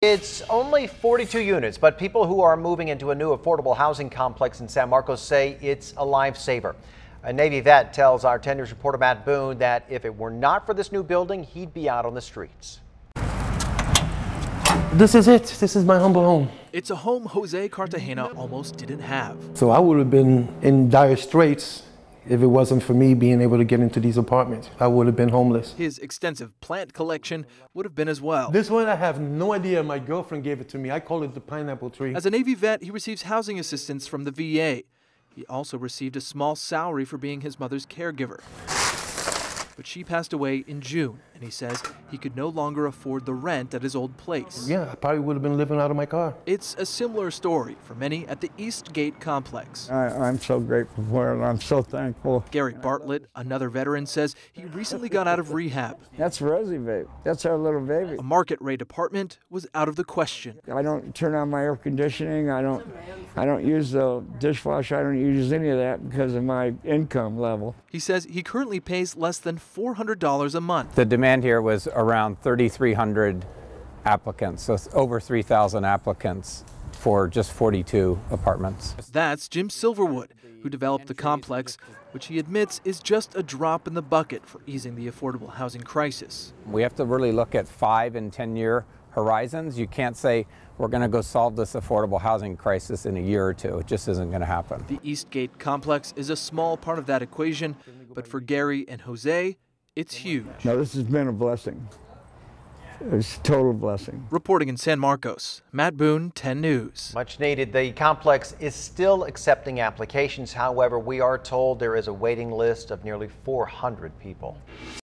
It's only 42 units, but people who are moving into a new affordable housing complex in San Marcos say it's a lifesaver. A Navy vet tells our 10 News reporter Matt Boone that if it were not for this new building, he'd be out on the streets. This is it. This is my humble home. It's a home Jose Cartagena almost didn't have. So I would have been in dire straits if it wasn't for me being able to get into these apartments. I would have been homeless. His extensive plant collection would have been as well. This one I have no idea. My girlfriend gave it to me. I call it the pineapple tree. As a Navy vet, he receives housing assistance from the VA. He also received a small salary for being his mother's caregiver. But she passed away in June, and he says he could no longer afford the rent at his old place. Yeah, I probably would have been living out of my car. It's a similar story for many at the Eastgate complex. I'm so grateful for it. I'm so thankful. Gary Bartlett, another veteran, says he recently got out of rehab. That's Rosie, baby. That's our little baby. A market rate apartment was out of the question. I don't turn on my air conditioning. I don't use the dishwasher. I don't use any of that because of my income level. He says he currently pays less than $400 a month. The demand here was around 3,300 applicants, so over 3,000 applicants for just 42 apartments. That's Jim Silverwood, who developed the complex, which he admits is just a drop in the bucket for easing the affordable housing crisis. We have to really look at 5 and 10-year horizons. You can't say we're going to go solve this affordable housing crisis in a year or two. It just isn't going to happen. The Eastgate complex is a small part of that equation, but for Gary and Jose, it's huge. No, this has been a blessing. It's a total blessing. Reporting in San Marcos, Matt Boone, 10 News. Much needed. The complex is still accepting applications. However, we are told there is a waiting list of nearly 400 people.